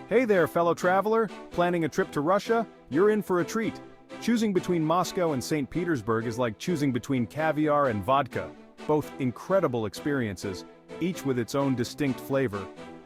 Hey there, fellow traveler! Planning a trip to Russia? You're in for a treat. Choosing between Moscow and St. Petersburg is like choosing between caviar and vodka. Both incredible experiences, each with its own distinct flavor.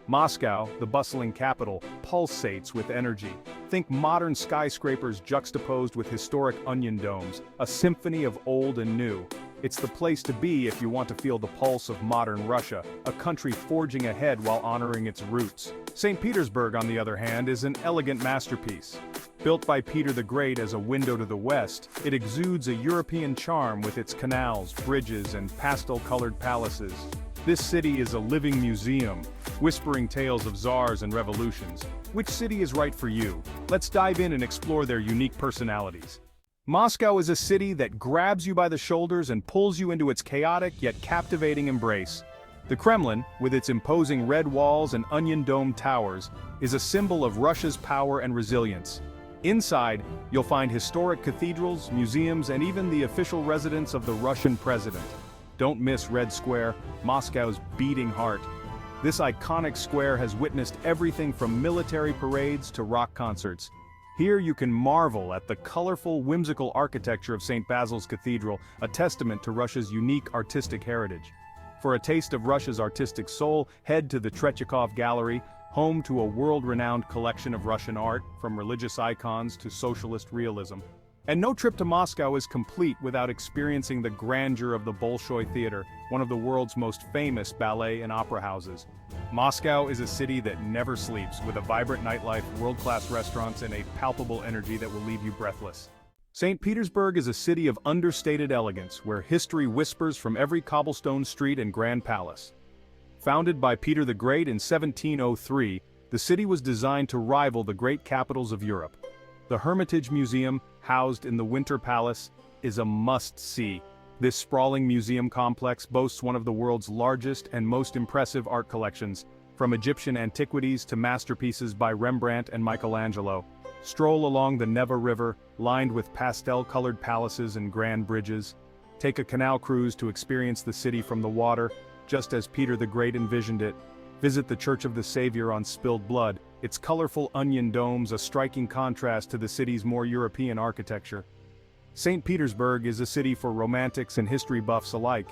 Moscow, the bustling capital, pulsates with energy. Think modern skyscrapers juxtaposed with historic onion domes, a symphony of old and new. It's the place to be if you want to feel the pulse of modern Russia, a country forging ahead while honoring its roots. St. Petersburg, on the other hand, is an elegant masterpiece. Built by Peter the Great as a window to the west, it exudes a European charm with its canals, bridges, and pastel-colored palaces. This city is a living museum, whispering tales of czars and revolutions. Which city is right for you? Let's dive in and explore their unique personalities. Moscow is a city that grabs you by the shoulders and pulls you into its chaotic yet captivating embrace. The Kremlin, with its imposing red walls and onion-domed towers, is a symbol of Russia's power and resilience. Inside, you'll find historic cathedrals, museums, and even the official residence of the Russian president. Don't miss Red Square, Moscow's beating heart. This iconic square has witnessed everything from military parades to rock concerts. Here you can marvel at the colorful, whimsical architecture of St. Basil's Cathedral, a testament to Russia's unique artistic heritage. For a taste of Russia's artistic soul, head to the Tretyakov Gallery, home to a world-renowned collection of Russian art, from religious icons to socialist realism. And no trip to Moscow is complete without experiencing the grandeur of the Bolshoi Theater, one of the world's most famous ballet and opera houses. Moscow is a city that never sleeps, with a vibrant nightlife, world-class restaurants, and a palpable energy that will leave you breathless. St. Petersburg is a city of understated elegance, where history whispers from every cobblestone street and grand palace. Founded by Peter the Great in 1703, the city was designed to rival the great capitals of Europe. The Hermitage Museum, housed in the Winter Palace, is a must-see. This sprawling museum complex boasts one of the world's largest and most impressive art collections, from Egyptian antiquities to masterpieces by Rembrandt and Michelangelo. Stroll along the Neva River, lined with pastel-colored palaces and grand bridges. Take a canal cruise to experience the city from the water, just as Peter the Great envisioned it. Visit the Church of the Savior on Spilled Blood, its colorful onion domes a striking contrast to the city's more European architecture. St. Petersburg is a city for romantics and history buffs alike.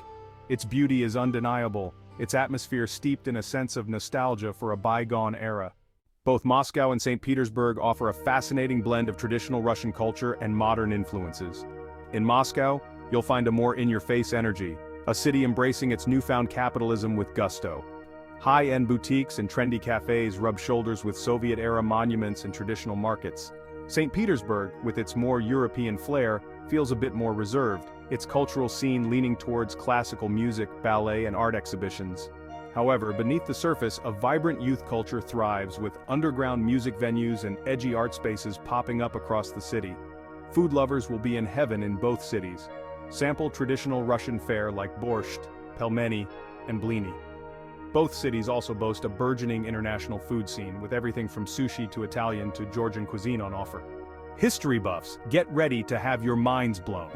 Its beauty is undeniable, its atmosphere steeped in a sense of nostalgia for a bygone era. Both Moscow and St. Petersburg offer a fascinating blend of traditional Russian culture and modern influences. In Moscow, you'll find a more in-your-face energy, a city embracing its newfound capitalism with gusto. High-end boutiques and trendy cafes rub shoulders with Soviet-era monuments and traditional markets. St. Petersburg, with its more European flair, feels a bit more reserved, its cultural scene leaning towards classical music, ballet, and art exhibitions. However, beneath the surface, a vibrant youth culture thrives, with underground music venues and edgy art spaces popping up across the city. Food lovers will be in heaven in both cities. Sample traditional Russian fare like borscht, pelmeni, and blini. Both cities also boast a burgeoning international food scene, with everything from sushi to Italian to Georgian cuisine on offer. History buffs, get ready to have your minds blown.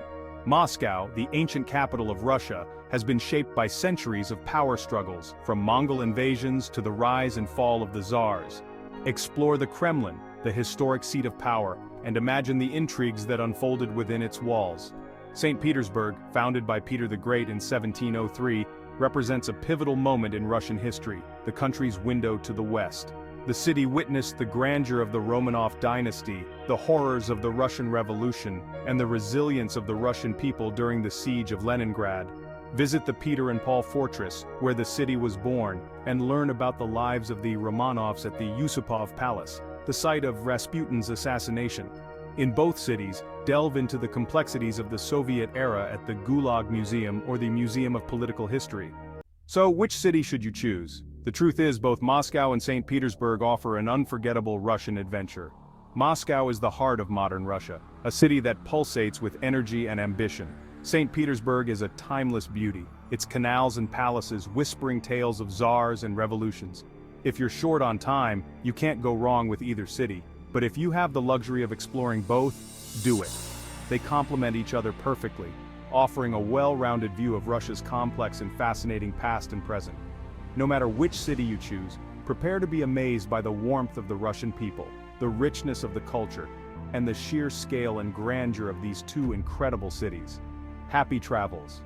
Moscow, the ancient capital of Russia, has been shaped by centuries of power struggles, from Mongol invasions to the rise and fall of the czars. Explore the Kremlin, the historic seat of power, and imagine the intrigues that unfolded within its walls. St. Petersburg, founded by Peter the Great in 1703, represents a pivotal moment in Russian history, the country's window to the west. The city witnessed the grandeur of the Romanov dynasty, the horrors of the Russian Revolution, and the resilience of the Russian people during the siege of Leningrad. Visit the Peter and Paul Fortress, where the city was born, and learn about the lives of the Romanovs at the Yusupov Palace, the site of Rasputin's assassination. In both cities, delve into the complexities of the Soviet era at the Gulag Museum or the Museum of Political History. So, which city should you choose? The truth is, both Moscow and St. Petersburg offer an unforgettable Russian adventure. Moscow is the heart of modern Russia, a city that pulsates with energy and ambition. St. Petersburg is a timeless beauty, its canals and palaces whispering tales of czars and revolutions. If you're short on time, you can't go wrong with either city. But if you have the luxury of exploring both, do it. They complement each other perfectly, offering a well-rounded view of Russia's complex and fascinating past and present. No matter which city you choose, Prepare to be amazed by the warmth of the Russian people, the richness of the culture, and the sheer scale and grandeur of these two incredible cities. Happy travels!